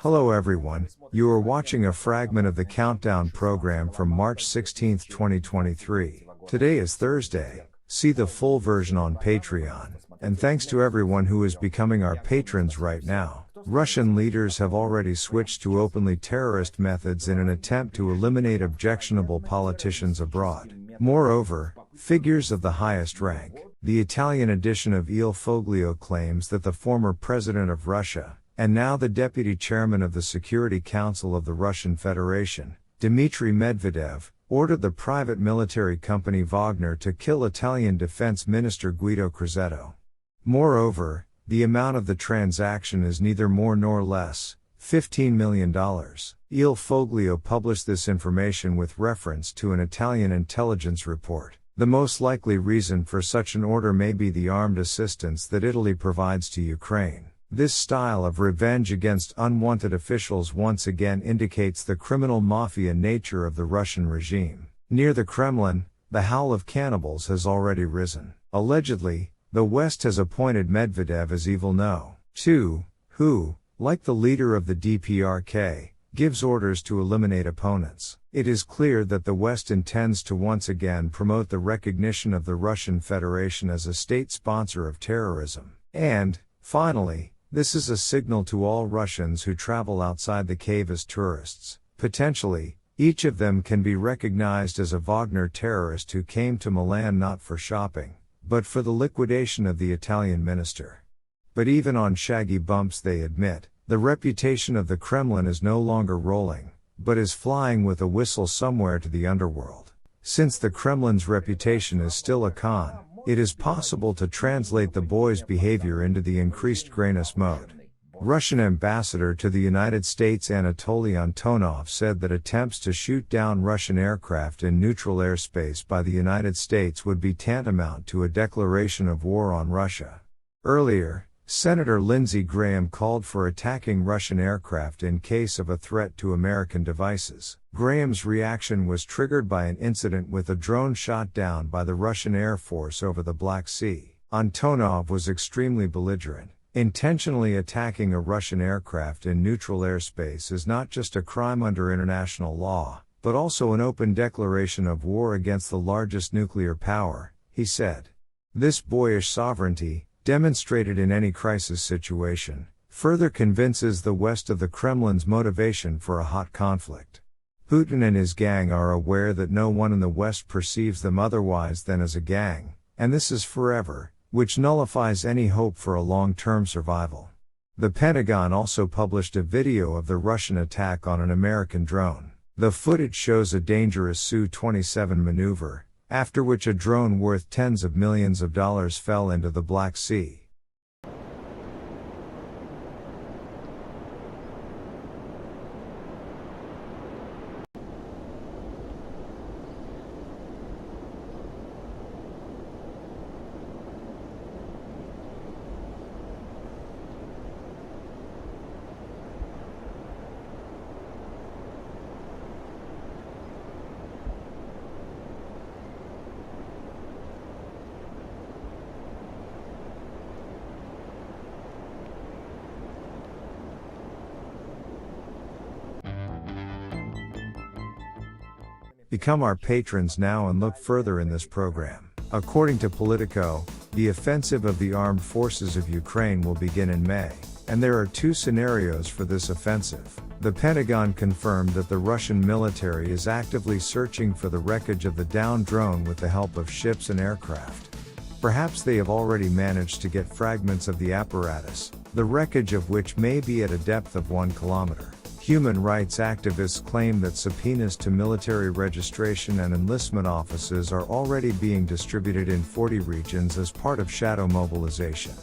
Hello everyone, you are watching a fragment of the Countdown program from March 16, 2023. Today is Thursday. See the full version on Patreon. And thanks to everyone who is becoming our patrons right now. Russian leaders have already switched to openly terrorist methods in an attempt to eliminate objectionable politicians abroad. Moreover, figures of the highest rank, the Italian edition of Il Foglio claims that the former president of Russia, and now the deputy chairman of the Security Council of the Russian Federation, Dmitry Medvedev, ordered the private military company Wagner to kill Italian Defense Minister Guido Crosetto. Moreover, the amount of the transaction is neither more nor less, $15 million. Il Foglio published this information with reference to an Italian intelligence report. The most likely reason for such an order may be the armed assistance that Italy provides to Ukraine. This style of revenge against unwanted officials once again indicates the criminal mafia nature of the Russian regime. Near the Kremlin, the howl of cannibals has already risen. Allegedly, the West has appointed Medvedev as Evil No. 2, who, like the leader of the DPRK, gives orders to eliminate opponents. It is clear that the West intends to once again promote the recognition of the Russian Federation as a state sponsor of terrorism. And, finally, this is a signal to all Russians who travel outside the cave as tourists. Potentially, each of them can be recognized as a Wagner terrorist who came to Milan not for shopping, but for the liquidation of the Italian minister. But even on shaggy bumps they admit, the reputation of the Kremlin is no longer rolling, but is flying with a whistle somewhere to the underworld. Since the Kremlin's reputation is still a con, it is possible to translate the boy's behavior into the increased grayness mode. Russian ambassador to the United States Anatoly Antonov said that attempts to shoot down Russian aircraft in neutral airspace by the United States would be tantamount to a declaration of war on Russia. Earlier, Senator Lindsey Graham called for attacking Russian aircraft in case of a threat to American devices. Graham's reaction was triggered by an incident with a drone shot down by the Russian Air Force over the Black Sea. Antonov was extremely belligerent. Intentionally attacking a Russian aircraft in neutral airspace is not just a crime under international law, but also an open declaration of war against the largest nuclear power, he said. This boyish sovereignty, demonstrated in any crisis situation, further convinces the West of the Kremlin's motivation for a hot conflict. Putin and his gang are aware that no one in the West perceives them otherwise than as a gang, and this is forever, which nullifies any hope for a long-term survival. The Pentagon also published a video of the Russian attack on an American drone. The footage shows a dangerous Su-27 maneuver, after which a drone worth tens of millions of dollars fell into the Black Sea. Become our patrons now and look further in this program. According to Politico, the offensive of the armed forces of Ukraine will begin in May, and there are two scenarios for this offensive. The Pentagon confirmed that the Russian military is actively searching for the wreckage of the downed drone with the help of ships and aircraft. Perhaps they have already managed to get fragments of the apparatus, the wreckage of which may be at a depth of 1 kilometer. Human rights activists claim that subpoenas to military registration and enlistment offices are already being distributed in 40 regions as part of shadow mobilization.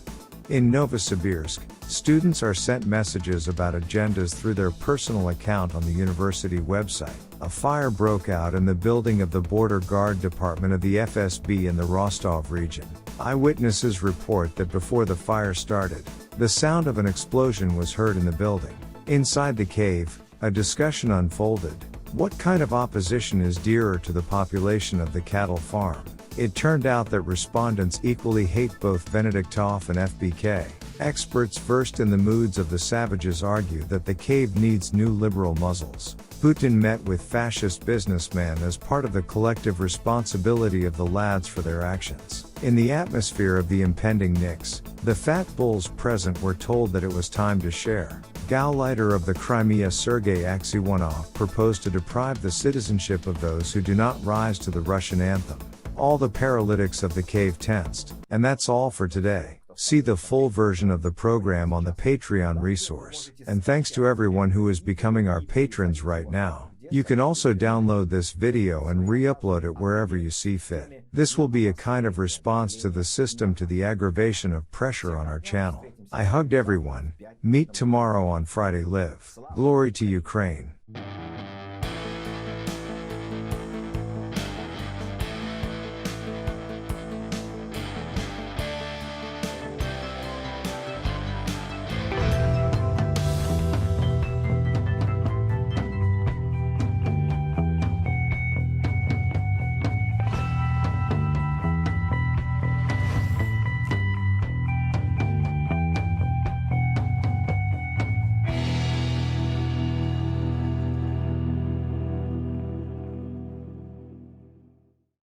In Novosibirsk, students are sent messages about agendas through their personal account on the university website. A fire broke out in the building of the Border Guard Department of the FSB in the Rostov region. Eyewitnesses report that before the fire started, the sound of an explosion was heard in the building. Inside the cave, a discussion unfolded. What kind of opposition is dearer to the population of the cattle farm? It turned out that respondents equally hate both Venediktov and FBK. Experts versed in the moods of the savages argue that the cave needs new liberal muzzles. Putin met with fascist businessman as part of the collective responsibility of the lads for their actions. In the atmosphere of the impending Nix, the fat bulls present were told that it was time to share. Gauleiter of the Crimea Sergei Aksyonov proposed to deprive the citizenship of those who do not rise to the Russian anthem. All the paralytics of the cave tensed. And that's all for today. See the full version of the program on the Patreon resource. And thanks to everyone who is becoming our patrons right now. You can also download this video and re-upload it wherever you see fit. This will be a kind of response to the system to the aggravation of pressure on our channel. I hugged everyone. Meet tomorrow on Friday Live. Glory to Ukraine.